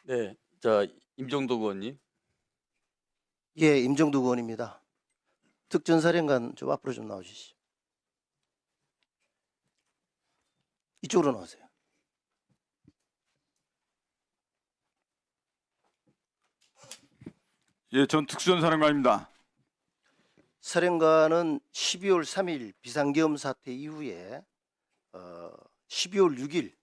네, 자 임종덕 의원님. 예, 임정두 의원입니다. 특전사령관 좀 앞으로 좀 나오시죠. 이쪽으로 나오세요. 예, 전 특수전사령관입니다. 사령관은 12월 3일 비상계엄 사태 이후에 12월 6일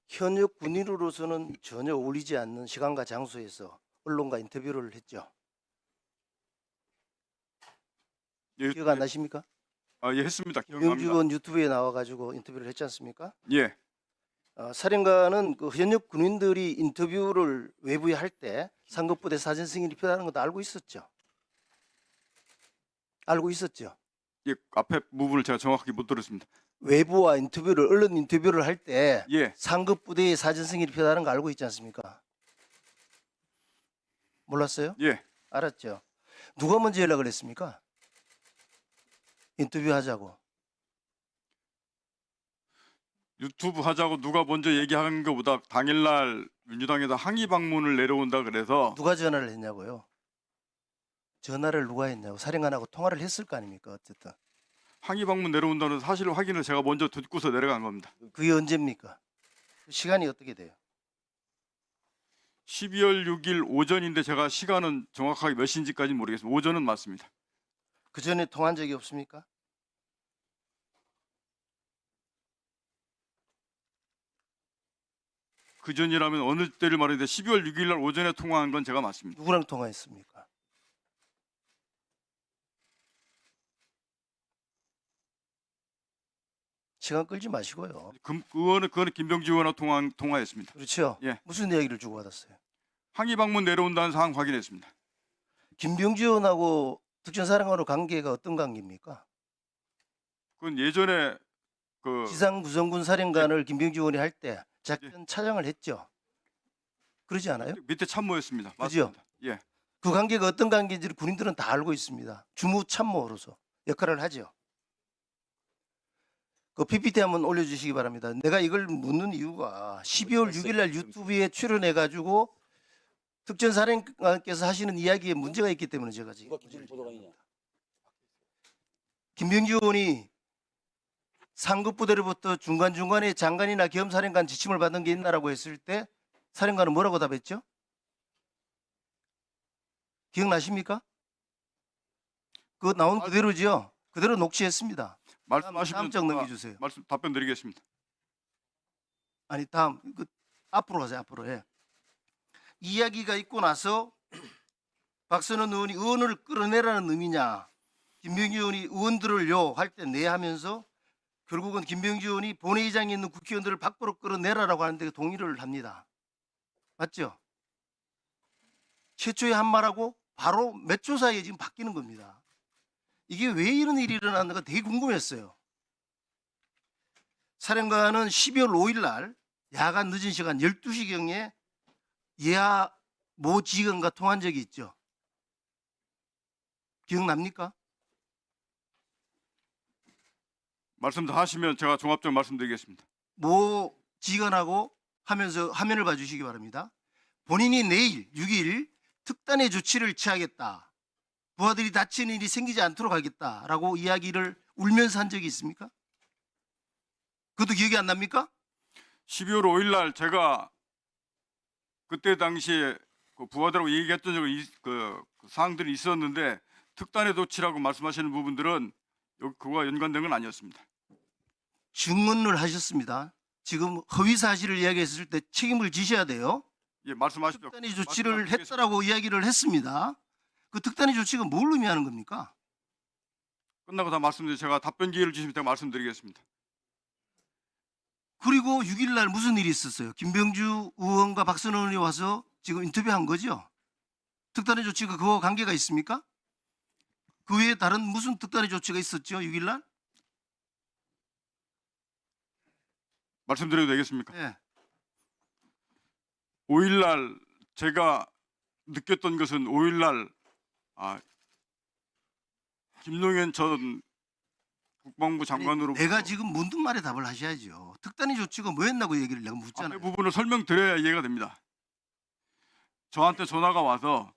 현역 군인으로서는 전혀 어울리지 않는 시간과 장소에서 언론과 인터뷰를 했죠. 예, 기억 안 나십니까? 예, 했습니다. 김병주 기억납니다. 의원 유튜브에 나와가지고 인터뷰를 했지 않습니까? 예, 사령관은 그 현역 군인들이 인터뷰를 외부에 할 때 상급부대 사전 승인이 필요하는 것도 알고 있었죠. 알고 있었죠. 예, 앞에 부분을 제가 정확하게 못 들었습니다. 외부와 언론 인터뷰를 할 때 예, 상급 부대의 사전 승인이 필요하다는 거 알고 있지 않습니까? 몰랐어요? 예, 알았죠. 누가 먼저 연락을 했습니까? 인터뷰하자고. 유튜브 하자고 누가 먼저 얘기한 것보다 당일날 민주당에서 항의 방문을 내려온다 그래서 누가 전화를 했냐고요? 전화를 누가 했냐고. 사령관하고 통화를 했을 거 아닙니까? 어쨌든. 항의 방문 내려온다는 사실 확인을 제가 먼저 듣고서 내려간 겁니다. 그게 언제입니까? 시간이 어떻게 돼요? 12월 6일 오전인데 제가 시간은 정확하게 몇 시인지까지는 모르겠습니다. 오전은 맞습니다. 그 전에 통화한 적이 없습니까? 그 전이라면 어느 때를 말했는데 12월 6일 날 오전에 통화한 건 제가 맞습니다. 누구랑 통화했습니까? 시간 끌지 마시고요. 그거는 김병지 의원하고 통화했습니다. 그렇죠? 예. 무슨 이야기를 주고받았어요? 항의 방문 내려온다는 사항 확인했습니다. 김병주 의원하고 특전사령관으로 관계가 어떤 관계입니까? 그건 예전에 그 지상구성군 사령관을 김병주 의원이 할 때 작전 차장을 했죠. 그러지 않아요? 밑에 참모였습니다. 그죠? 맞습니다. 예. 그 관계가 어떤 관계인지를 군인들은 다 알고 있습니다. 주무참모로서 역할을 하죠. 그 PPT 한번 올려주시기 바랍니다. 내가 이걸 묻는 이유가 12월 6일 날 유튜브에 출연해가지고 특전사령관께서 하시는 이야기에 문제가 있기 때문에 제가 지금 김병주 의원이 상급 부대로부터 중간중간에 장관이나 겸사령관 지침을 받은 게 있나라고 했을 때 사령관은 뭐라고 답했죠? 기억나십니까? 그거 나온 그대로죠. 그대로 녹취했습니다. 말씀하시면 다음 장 넘겨주세요. 답변 드리겠습니다. 아니 다음 앞으로 가세요. 앞으로. 예. 이야기가 있고 나서 박선원 의원이 의원을 끌어내라는 의미냐, 김병주 의원이 의원들을요 할 때 네 하면서 결국은 김병주 의원이 본회의장에 있는 국회의원들을 밖으로 끌어내라라고 하는데 동의를 합니다. 맞죠? 최초의 한 말하고 바로 몇 초 사이에 지금 바뀌는 겁니다. 이게 왜 이런 일이 일어났는가 되게 궁금했어요. 사령관은 12월 5일 날 야간 늦은 시간 12시경에 예하 모 지휘관과 통화한 적이 있죠. 기억납니까? 말씀 다 하시면 제가 종합적으로 말씀드리겠습니다. 모 지휘관하고 하면서 화면을 봐주시기 바랍니다. 본인이 내일 6일 특단의 조치를 취하겠다. 부하들이 다치는 일이 생기지 않도록 하겠다라고 이야기를 울면서 한 적이 있습니까? 그것도 기억이 안 납니까? 12월 5일 날 제가 그때 당시에 그 부하들하고 얘기했던 적이 그 사항들이 있었는데 특단의 조치라고 말씀하시는 부분들은 그거와 연관된 건 아니었습니다. 증언을 하셨습니다. 지금 허위 사실을 이야기했을 때 책임을 지셔야 돼요. 예, 말씀하십시오. 특단의 조치를 말씀드리겠습니다. 했다라고 이야기를 했습니다. 그 특단의 조치가 뭘 의미하는 겁니까? 끝나고 다 말씀드리고 제가 답변 기회를 주시면 제가 말씀드리겠습니다. 그리고 6일 날 무슨 일이 있었어요? 김병주 의원과 박선원 의원이 와서 지금 인터뷰한 거죠? 특단의 조치가 그거와 관계가 있습니까? 그 외에 다른 무슨 특단의 조치가 있었죠? 6일 날? 말씀드려도 되겠습니까? 네. 5일 날 제가 느꼈던 것은 5일 날 김용현 전 국방부 장관으로 내가 지금 묻는 말에 답을 하셔야죠. 특단의 조치가 뭐였나고 얘기를 내가 앞에 묻잖아요. 부분을 설명드려야 이해가 됩니다. 저한테 전화가 와서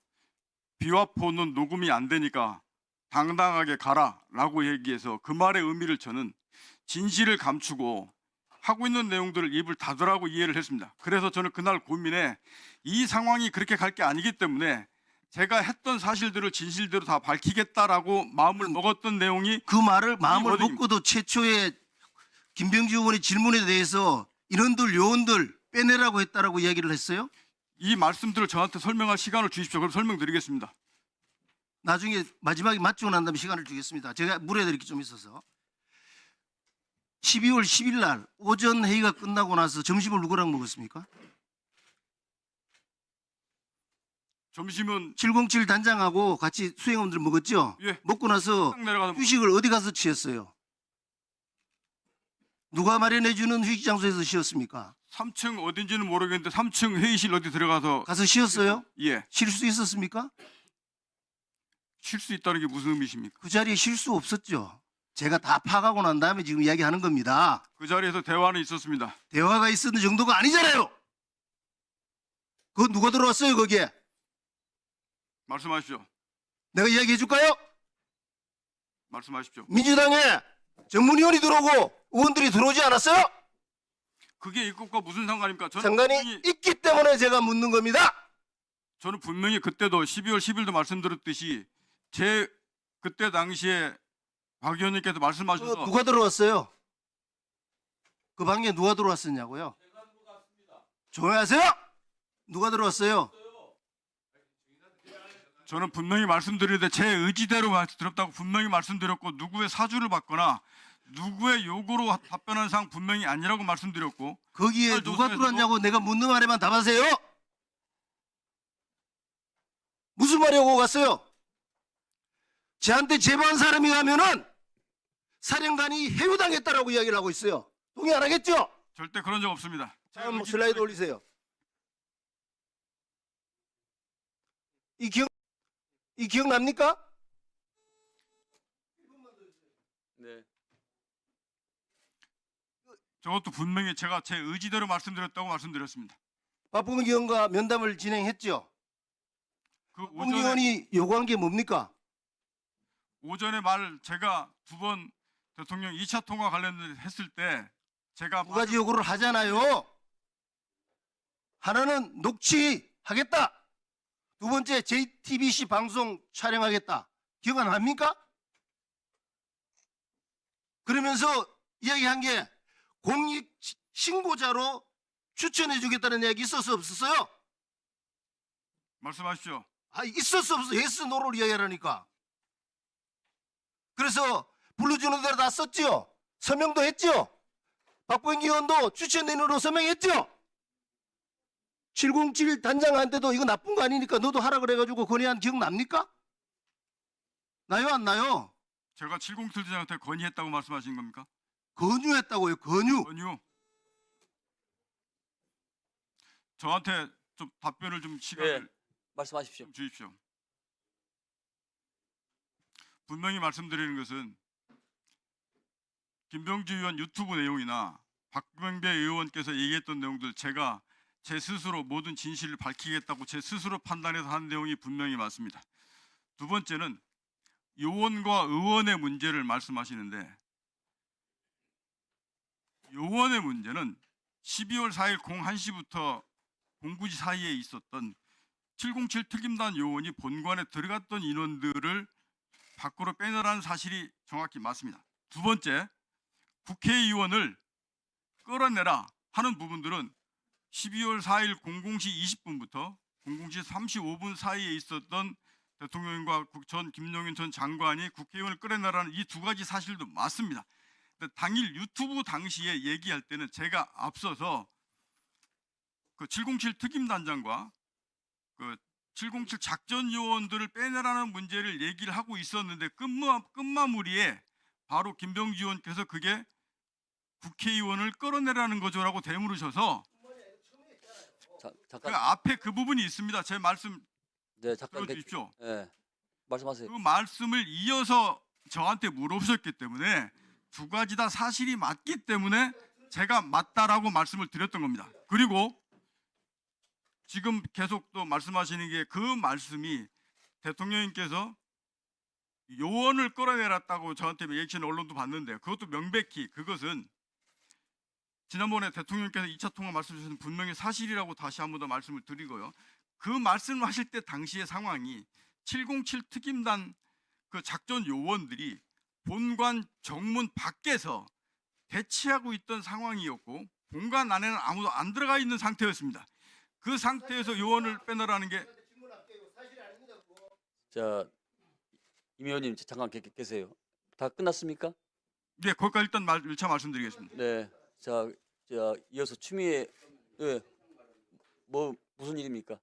비와포는 녹음이 안 되니까 당당하게 가라라고 얘기해서 그 말의 의미를 저는 진실을 감추고 하고 있는 내용들을 입을 닫으라고 이해를 했습니다. 그래서 저는 그날 고민에 이 상황이 그렇게 갈 게 아니기 때문에 제가 했던 사실들을 진실대로 다 밝히겠다라고 마음을 먹었던 내용이 그 말을 마음을 워딩입니다. 먹고도 최초에 김병지 의원의 질문에 대해서 인원들 요원들 빼내라고 했다라고 이야기를 했어요. 이 말씀들을 저한테 설명할 시간을 주십시오. 그럼 설명드리겠습니다. 나중에 마지막에 맞추고 난 다음에 시간을 주겠습니다. 제가 물어드릴 게 좀 있어서 12월 10일 날 오전 회의가 끝나고 나서 점심을 누구랑 먹었습니까? 점심은 707 단장하고 같이 수행원들 먹었죠? 예. 먹고 나서 딱 내려가서 휴식을 어디 가서 취했어요? 누가 마련해주는 휴식 장소에서 쉬었습니까? 3층 어딘지는 모르겠는데 3층 회의실 어디 들어가서 가서 쉬었어요? 예, 쉴 수 있었습니까? 쉴 수 있다는 게 무슨 의미십니까? 그 자리에 쉴 수 없었죠. 제가 다 파가고 난 다음에 지금 이야기하는 겁니다. 그 자리에서 대화는 있었습니다. 대화가 있었는 정도가 아니잖아요. 그거 누가 들어왔어요 거기에? 말씀하십시오. 내가 이야기해 줄까요? 말씀하십시오. 민주당에 전문위원이 들어오고 의원들이 들어오지 않았어요? 그게 이것과 무슨 상관입니까? 상관이 있기 때문에 제가 묻는 겁니다. 저는 분명히 그때도 12월 10일도 말씀드렸듯이 제 그때 당시에 박 의원님께서 말씀하셔서 누가 들어왔어요? 그 방에 누가 들어왔었냐고요? 조용하세요. 누가 들어왔어요? 저는 분명히 말씀드리는데 제 의지대로 들었다고 분명히 말씀드렸고 누구의 사주를 받거나 누구의 요구로 답변한 사항 분명히 아니라고 말씀드렸고 거기에 그날 누가 조사에서도- 들어왔냐고 내가 묻는 말에만 답하세요. 무슨 말이 오고 갔어요? 저한테 제보한 사람이 가면은 사령관이 해유당했다라고 이야기를 하고 있어요. 동의 안 하겠죠? 절대 그런 적 없습니다. 다음 슬라이드 올리세요. 이 기억납니까? 네. 저것도 분명히 제가 제 의지대로 말씀드렸다고 말씀드렸습니다. 박봉기 의원과 면담을 진행했죠. 그 박봉기 의원이 요구한 게 뭡니까? 오전에 제가 두 번 대통령 2차 통화 관련했을 때 제가 두 가지 요구를 하잖아요. 하나는 녹취하겠다. 두 번째 JTBC 방송 촬영하겠다. 기억 안 납니까? 그러면서 이야기한 게 공익 신고자로 추천해 주겠다는 이야기 있었어 없었어요? 말씀하십시오. 아, 있었어 없어? 예스 노를 이야기하라니까. 그래서 불러주는 대로 다 썼지요. 서명도 했죠. 박봉기 의원도 추천인으로 서명했죠. 707 단장한테도 이거 나쁜 거 아니니까 너도 하라 그래가지고 건의한 기억 납니까? 나요 안 나요? 제가 707 대장한테 건의했다고 말씀하신 겁니까? 건유했다고요. 건유. 건의. 저한테 좀 답변을 좀 시간을 말씀하십시오. 좀 주십시오. 분명히 말씀드리는 것은 김병주 의원 유튜브 내용이나 박병배 의원께서 얘기했던 내용들 제가 제 스스로 모든 진실을 밝히겠다고 제 스스로 판단해서 한 내용이 분명히 맞습니다. 두 번째는 요원과 의원의 문제를 말씀하시는데 요원의 문제는 12월 4일 01시부터 09시 사이에 있었던 707 특임단 요원이 본관에 들어갔던 인원들을 밖으로 빼내라는 사실이 정확히 맞습니다. 두 번째, 국회의원을 끌어내라 하는 부분들은 12월 4일 00시 20분부터 00시 35분 사이에 있었던 대통령과 전 김용인 전 장관이 국회의원을 끌어내라는 이 두 가지 사실도 맞습니다. 근데 당일 유튜브 당시에 얘기할 때는 제가 앞서서 그 707 특임단장과 그 707 작전 요원들을 빼내라는 문제를 얘기를 하고 있었는데 끝마무리에 바로 김병주 의원께서 그게 국회의원을 끌어내라는 거죠라고 대물으셔서 자, 그 잠깐. 앞에 그 부분이 있습니다. 제 말씀 네, 잠깐. 들어주십시오. 네. 말씀하세요. 그 말씀을 이어서 저한테 물어보셨기 때문에 두 가지 다 사실이 맞기 때문에 제가 맞다라고 말씀을 드렸던 겁니다. 그리고 지금 계속 또 말씀하시는 게 그 말씀이 대통령님께서 요원을 끌어내렸다고 저한테 얘기하는 언론도 봤는데 그것도 명백히 그것은 지난번에 대통령께서 2차 통화 말씀 주신 분명히 사실이라고 다시 한 번 더 말씀을 드리고요. 그 말씀하실 때 당시의 상황이 707 특임단 그 작전 요원들이 본관 정문 밖에서 대치하고 있던 상황이었고 본관 안에는 아무도 안 들어가 있는 상태였습니다. 그 상태에서 요원을 빼내라는 게 자, 임 의원님 잠깐 계세요. 다 끝났습니까? 네, 거기까지 일단 1차 말씀드리겠습니다. 네. 자, 이어서 추미애 뭐 무슨 일입니까?